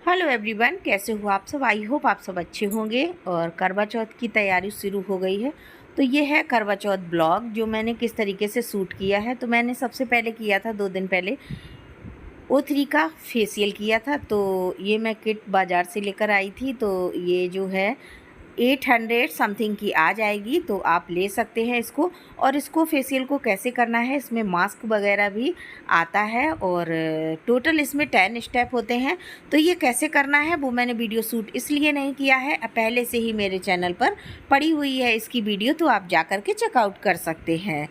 Hello everyone, कैसे हो आप सब। आई होप आप सब अच्छे होंगे। और करवा चौथ की तैयारी शुरू हो गई है। तो ये है करवा चौथ ब्लॉग जो मैंने किस तरीके से शूट किया है। तो मैंने सबसे पहले किया था 2 दिन पहले O3 का फेशियल किया था। तो ये मैं किट बाज़ार से लेकर आई थी। तो ये जो है 800 समथिंग की आ जाएगी, तो आप ले सकते हैं इसको। और इसको फेशियल को कैसे करना है, इसमें मास्क वगैरह भी आता है और टोटल इसमें 10 स्टेप होते हैं। तो ये कैसे करना है वो मैंने वीडियो शूट इसलिए नहीं किया है, पहले से ही मेरे चैनल पर पड़ी हुई है इसकी वीडियो, तो आप जा कर के चेकआउट कर सकते हैं।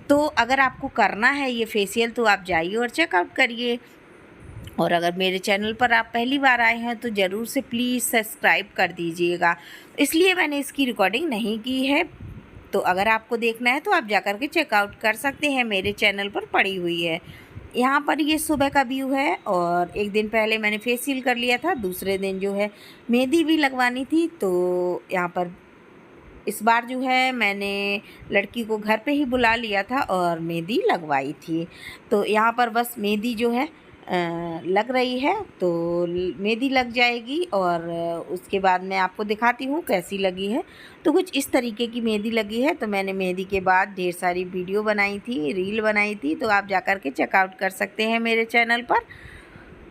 तो अगर आपको करना है ये फेशियल तो आप जाइए और चेकआउट करिए। और अगर मेरे चैनल पर आप पहली बार आए हैं तो ज़रूर से प्लीज़ सब्सक्राइब कर दीजिएगा। इसलिए मैंने इसकी रिकॉर्डिंग नहीं की है। तो अगर आपको देखना है तो आप जाकर के चेकआउट कर सकते हैं, मेरे चैनल पर पड़ी हुई है। यहाँ पर ये सुबह का व्यू है। और एक दिन पहले मैंने फेशियल कर लिया था, दूसरे दिन जो है मेहंदी भी लगवानी थी। तो यहाँ पर इस बार जो है मैंने लड़की को घर पे ही बुला लिया था और मेहंदी लगवाई थी। तो यहाँ पर बस मेहंदी जो है लग रही है, तो मेहंदी लग जाएगी और उसके बाद मैं आपको दिखाती हूँ कैसी लगी है। तो कुछ इस तरीके की मेहंदी लगी है। तो मैंने मेहंदी के बाद ढेर सारी वीडियो बनाई थी, रील बनाई थी, तो आप जाकर के चेकआउट कर सकते हैं मेरे चैनल पर।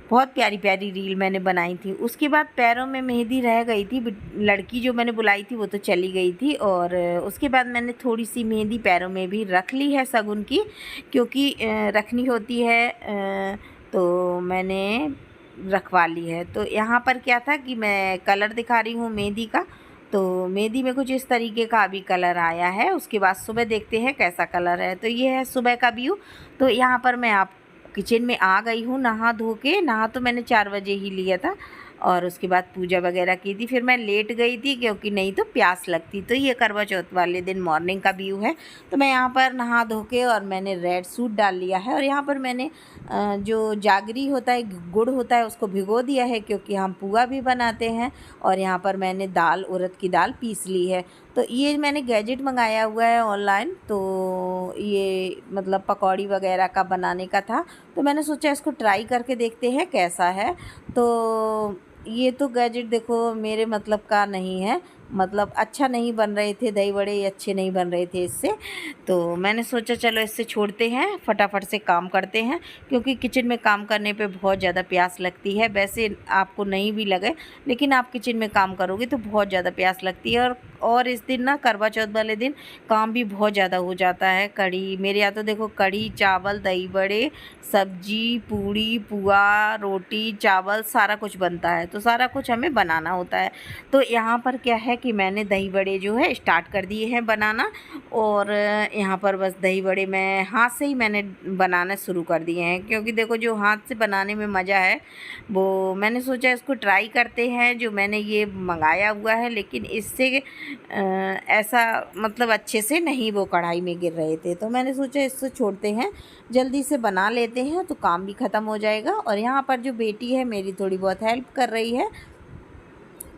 बहुत प्यारी प्यारी रील मैंने बनाई थी। उसके बाद पैरों में मेहंदी रह गई थी, लड़की जो मैंने बुलाई थी वो तो चली गई थी। और उसके बाद मैंने थोड़ी सी मेहंदी पैरों में भी रख ली है शगुन की, क्योंकि रखनी होती है। तो मैंने रखवा ली है। तो यहाँ पर क्या था कि मैं कलर दिखा रही हूँ मेहंदी का। तो मेहंदी में कुछ इस तरीके का अभी कलर आया है। उसके बाद सुबह देखते हैं कैसा कलर है। तो ये है सुबह का व्यू। तो यहाँ पर मैं आप किचन में आ गई हूँ नहा धो के। नहा तो मैंने 4 बजे ही लिया था और उसके बाद पूजा वगैरह की थी। फिर मैं लेट गई थी क्योंकि नहीं तो प्यास लगती। तो ये करवा चौथ वाले दिन मॉर्निंग का व्यू है। तो मैं यहाँ पर नहा धो के और मैंने रेड सूट डाल लिया है। और यहाँ पर मैंने जो जागरी होता है, गुड़ होता है, उसको भिगो दिया है क्योंकि हम पुआ भी बनाते हैं। और यहाँ पर मैंने दाल, उड़द की दाल पीस ली है। तो ये मैंने गैजेट मंगाया हुआ है ऑनलाइन। तो ये मतलब पकौड़ी वगैरह का बनाने का था। तो मैंने सोचा इसको ट्राई करके देखते हैं कैसा है। तो ये तो गैजेट देखो मेरे मतलब का नहीं है, मतलब अच्छा नहीं बन रहे थे, दही बड़े अच्छे नहीं बन रहे थे इससे। तो मैंने सोचा चलो इससे छोड़ते हैं, फटाफट से काम करते हैं, क्योंकि किचन में काम करने पे बहुत ज़्यादा प्यास लगती है। वैसे आपको नहीं भी लगे, लेकिन आप किचन में काम करोगे तो बहुत ज़्यादा प्यास लगती है। और इस दिन ना करवा चौथ वाले दिन काम भी बहुत ज़्यादा हो जाता है। कढ़ी, मेरे यहाँ तो देखो कढ़ी, चावल, दही बड़े, सब्जी, पूड़ी, पुआ, रोटी, चावल सारा कुछ बनता है। तो सारा कुछ हमें बनाना होता है। तो यहाँ पर क्या है कि मैंने दही बड़े जो है स्टार्ट कर दिए हैं बनाना। और यहाँ पर बस दही बड़े मैं हाथ से ही मैंने बनाना शुरू कर दिए हैं, क्योंकि देखो जो हाथ से बनाने में मज़ा है वो मैंने सोचा इसको ट्राई करते हैं। जो मैंने ये मंगाया हुआ है, लेकिन इससे ऐसा मतलब अच्छे से नहीं वो कढ़ाई में गिर रहे थे। तो मैंने सोचा इसको छोड़ते हैं, जल्दी से बना लेते हैं तो काम भी ख़त्म हो जाएगा। और यहाँ पर जो बेटी है मेरी थोड़ी बहुत हेल्प कर रही है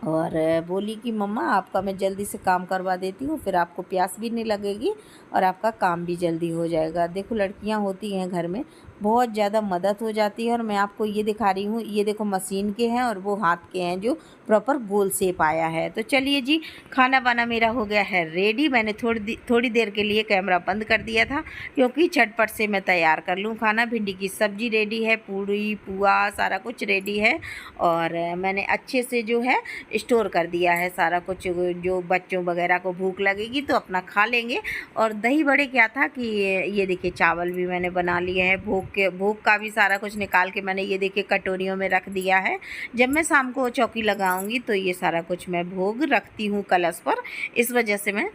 और बोली कि मम्मा आपका मैं जल्दी से काम करवा देती हूँ, फिर आपको प्यास भी नहीं लगेगी और आपका काम भी जल्दी हो जाएगा। देखो लड़कियाँ होती हैं घर में, बहुत ज़्यादा मदद हो जाती है। और मैं आपको ये दिखा रही हूँ, ये देखो मशीन के हैं और वो हाथ के हैं जो प्रॉपर गोल शेप आया है। तो चलिए जी, खाना वाना मेरा हो गया है रेडी। मैंने थोड़ी देर के लिए कैमरा बंद कर दिया था क्योंकि झटपट से मैं तैयार कर लूँ खाना। भिंडी की सब्ज़ी रेडी है, पूड़ी पुआ सारा कुछ रेडी है। और मैंने अच्छे से जो है स्टोर कर दिया है सारा कुछ, जो बच्चों वगैरह को भूख लगेगी तो अपना खा लेंगे। और दही बड़े क्या था कि ये देखिए चावल भी मैंने बना लिए हैं, भोग का भी सारा कुछ निकाल के मैंने ये देखिए कटोरियों में रख दिया है। जब मैं शाम को चौकी लगाऊंगी तो ये सारा कुछ मैं भोग रखती हूँ कलश पर, इस वजह से मैं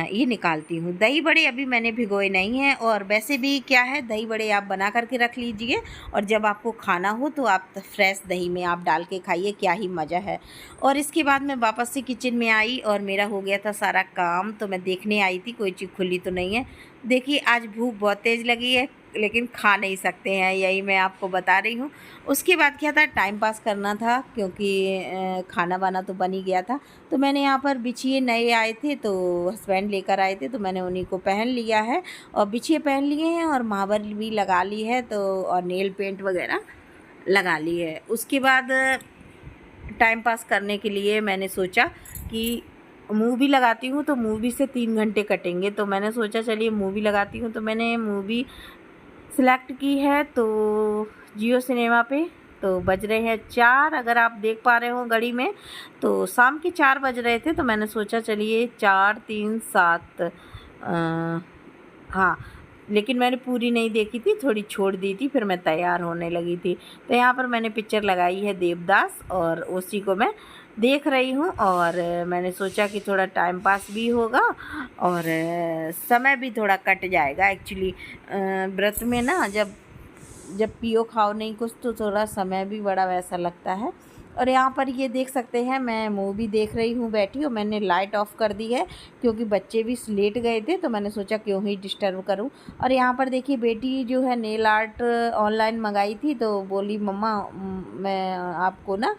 ये निकालती हूँ। दही बड़े अभी मैंने भिगोए नहीं हैं। और वैसे भी क्या है, दही बड़े आप बना करके रख लीजिए और जब आपको खाना हो तो आप फ्रेश दही में आप डाल के खाइए, क्या ही मज़ा है। और इसके बाद मैं वापस से किचन में आई और मेरा हो गया था सारा काम। तो मैं देखने आई थी कोई चीज़ खुली तो नहीं है। देखिए आज भूख बहुत तेज़ लगी है, लेकिन खा नहीं सकते हैं, यही मैं आपको बता रही हूँ। उसके बाद क्या था, टाइम पास करना था क्योंकि खाना वाना तो बन ही गया था। तो मैंने यहाँ पर बिछिए नए आए थे तो हस्बैंड लेकर आए थे, तो मैंने उन्हीं को पहन लिया है और बिछिए पहन लिए हैं और महावर भी लगा ली है, तो और नेल पेंट वगैरह लगा ली है। उसके बाद टाइम पास करने के लिए मैंने सोचा कि मूवी लगाती हूँ, तो मूवी से 3 घंटे कटेंगे। तो मैंने सोचा चलिए मूवी लगाती हूँ, तो मैंने मूवी सिलेक्ट की है तो जियो सिनेमा पे। तो बज रहे हैं 4, अगर आप देख पा रहे हो घड़ी में, तो शाम के 4 बज रहे थे। तो मैंने सोचा चलिए 4 3 7 हाँ, लेकिन मैंने पूरी नहीं देखी थी, थोड़ी छोड़ दी थी, फिर मैं तैयार होने लगी थी। तो यहाँ पर मैंने पिक्चर लगाई है देवदास, और उसी को मैं देख रही हूँ। और मैंने सोचा कि थोड़ा टाइम पास भी होगा और समय भी थोड़ा कट जाएगा। एक्चुअली व्रत में ना जब जब पियो खाओ नहीं कुछ, तो थोड़ा समय भी बड़ा वैसा लगता है। और यहाँ पर ये देख सकते हैं मैं मूवी देख रही हूँ बैठी, और मैंने लाइट ऑफ़ कर दी है क्योंकि बच्चे भी लेट गए थे, तो मैंने सोचा क्यों ही डिस्टर्ब करूँ। और यहाँ पर देखिए बेटी जो है नेल आर्ट ऑनलाइन मंगाई थी, तो बोली मम्मा मैं आपको ना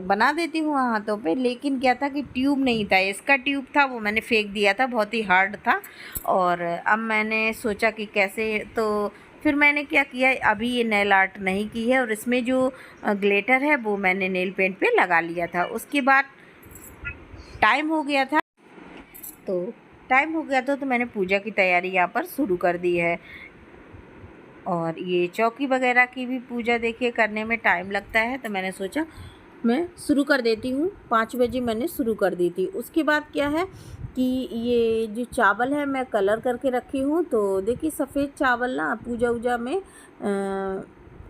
बना देती हूँ हाथों पे। लेकिन क्या था कि ट्यूब नहीं था, इसका ट्यूब था वो मैंने फेंक दिया था, बहुत ही हार्ड था। और अब मैंने सोचा कि कैसे, तो फिर मैंने क्या किया, अभी ये नेल आर्ट नहीं की है, और इसमें जो ग्लिटर है वो मैंने नेल पेंट पे लगा लिया था। उसके बाद टाइम हो गया था, तो मैंने पूजा की तैयारी यहाँ पर शुरू कर दी है। और ये चौकी वगैरह की भी पूजा देखिए करने में टाइम लगता है, तो मैंने सोचा मैं शुरू कर देती हूँ। 5 बजे मैंने शुरू कर दी थी। उसके बाद क्या है कि ये जो चावल है मैं कलर करके रखी हूँ। तो देखिए सफ़ेद चावल ना पूजा वूजा में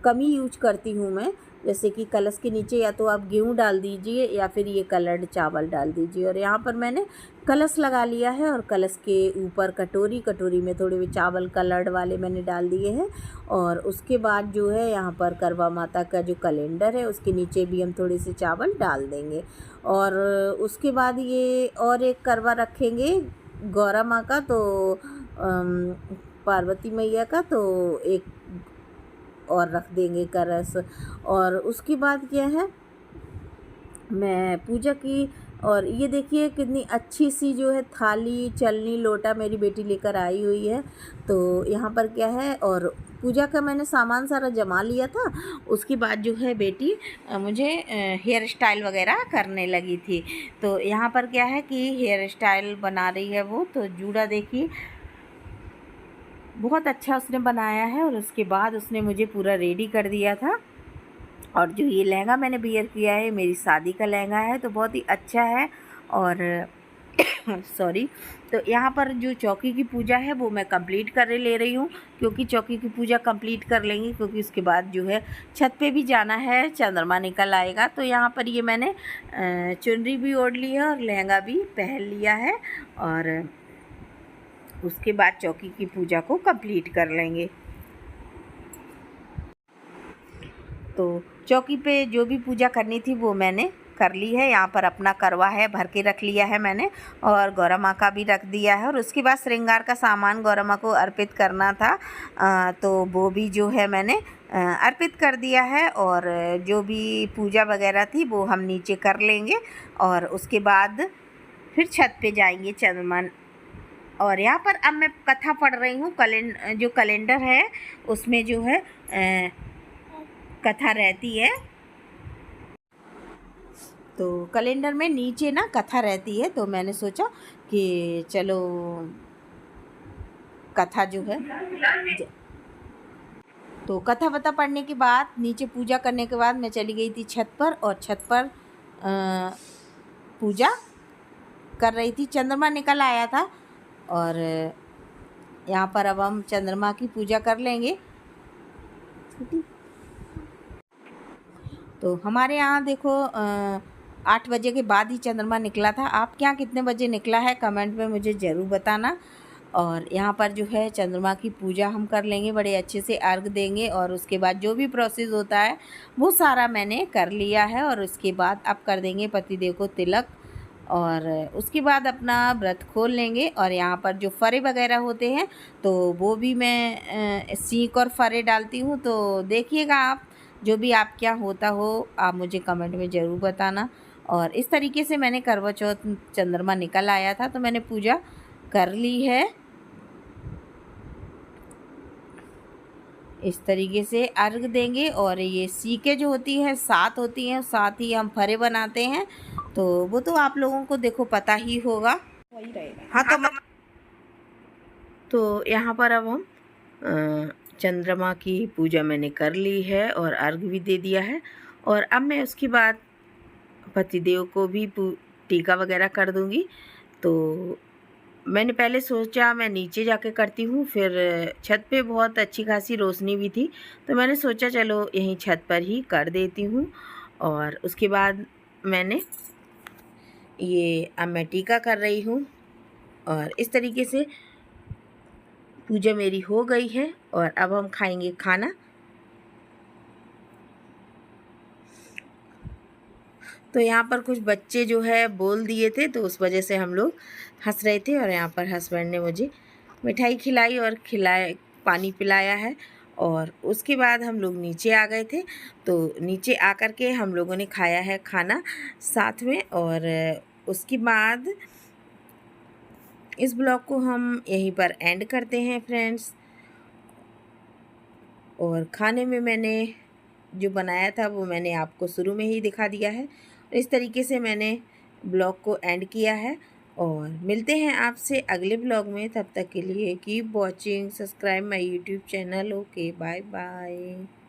कम ही यूज करती हूँ मैं। जैसे कि कलश के नीचे या तो आप गेहूँ डाल दीजिए या फिर ये कलर्ड चावल डाल दीजिए। और यहाँ पर मैंने कलश लगा लिया है, और कलश के ऊपर कटोरी में थोड़े चावल कलर्ड वाले मैंने डाल दिए हैं। और उसके बाद जो है यहाँ पर करवा माता का जो कैलेंडर है उसके नीचे भी हम थोड़े से चावल डाल देंगे। और उसके बाद ये और एक करवा रखेंगे गौरा माँ का, तो पार्वती मैया का, तो एक और रख देंगे कलश। और उसके बाद क्या है मैं पूजा की, और ये देखिए कितनी अच्छी सी जो है थाली चलनी लोटा मेरी बेटी लेकर आई हुई है। तो यहाँ पर क्या है, और पूजा का मैंने सामान सारा जमा लिया था। उसके बाद जो है बेटी मुझे हेयर स्टाइल वगैरह करने लगी थी। तो यहाँ पर क्या है कि हेयर स्टाइल बना रही है वो, तो जूड़ा देखिए बहुत अच्छा उसने बनाया है। और उसके बाद उसने मुझे पूरा रेडी कर दिया था। और जो ये लहंगा मैंने वियर किया है मेरी शादी का लहंगा है, तो बहुत ही अच्छा है। और सॉरी, तो यहाँ पर जो चौकी की पूजा है वो मैं कंप्लीट कर ले रही हूँ, क्योंकि चौकी की पूजा कंप्लीट कर लेंगे, क्योंकि उसके बाद जो है छत पे भी जाना है, चंद्रमा निकल आएगा। तो यहाँ पर ये मैंने चुनरी भी ओढ़ ली है और लहंगा भी पहन लिया है, और उसके बाद चौकी की पूजा को कंप्लीट कर लेंगे। तो चौकी पे जो भी पूजा करनी थी वो मैंने कर ली है। यहाँ पर अपना करवा है भर के रख लिया है मैंने, और गौरा माँ का भी रख दिया है। और उसके बाद श्रृंगार का सामान गौरा माँ को अर्पित करना था, तो वो भी जो है मैंने अर्पित कर दिया है। और जो भी पूजा वगैरह थी वो हम नीचे कर लेंगे, और उसके बाद फिर छत पे जाएंगे चंद्रमा। और यहाँ पर अब मैं कथा पढ़ रही हूँ, जो कैलेंडर है उसमें जो है कथा रहती है। तो कैलेंडर में नीचे ना कथा रहती है, तो मैंने सोचा कि चलो कथा जो है, तो कथा वथा पढ़ने के बाद नीचे पूजा करने के बाद मैं चली गई थी छत पर, और छत पर पूजा कर रही थी। चंद्रमा निकल आया था, और यहाँ पर अब हम चंद्रमा की पूजा कर लेंगे। तो हमारे यहाँ देखो 8 बजे के बाद ही चंद्रमा निकला था। आपके यहाँ कितने बजे निकला है कमेंट में मुझे ज़रूर बताना। और यहाँ पर जो है चंद्रमा की पूजा हम कर लेंगे, बड़े अच्छे से अर्घ देंगे, और उसके बाद जो भी प्रोसेस होता है वो सारा मैंने कर लिया है। और उसके बाद अब कर देंगे पतिदेव को तिलक, और उसके बाद अपना व्रत खोल लेंगे। और यहाँ पर जो फरे वगैरह होते हैं तो वो भी मैं सीख और फरे डालती हूँ। तो देखिएगा आप, जो भी आप क्या होता हो आप मुझे कमेंट में ज़रूर बताना। और इस तरीके से मैंने करवा चौथ चंद्रमा निकल आया था, तो मैंने पूजा कर ली है। इस तरीके से अर्घ देंगे। और ये सीके जो होती है 7 होती हैं, साथ ही हम फरे बनाते हैं, तो वो तो आप लोगों को देखो पता ही होगा। वही रहेगा। हाँ तो यहाँ पर अब हम चंद्रमा की पूजा मैंने कर ली है और अर्घ भी दे दिया है। और अब मैं उसके बाद पतिदेव को भी टीका वगैरह कर दूँगी। तो मैंने पहले सोचा मैं नीचे जाके करती हूँ, फिर छत पे बहुत अच्छी खासी रोशनी भी थी, तो मैंने सोचा चलो यहीं छत पर ही कर देती हूँ। और उसके बाद मैंने अब मैं टीका कर रही हूँ और इस तरीके से पूजा मेरी हो गई है। और अब हम खाएंगे खाना। तो यहाँ पर कुछ बच्चे जो है बोल दिए थे, तो उस वजह से हम लोग हंस रहे थे। और यहाँ पर हस्बैंड ने मुझे मिठाई खिलाई और पानी पिलाया है। और उसके बाद हम लोग नीचे आ गए थे, तो नीचे आकर के हम लोगों ने खाया है खाना साथ में। और उसके बाद इस ब्लॉग को हम यहीं पर एंड करते हैं फ्रेंड्स। और खाने में मैंने जो बनाया था वो मैंने आपको शुरू में ही दिखा दिया है। इस तरीके से मैंने ब्लॉग को एंड किया है। और मिलते हैं आपसे अगले ब्लॉग में, तब तक के लिए keep watching, subscribe my YouTube channel. Okay, bye bye.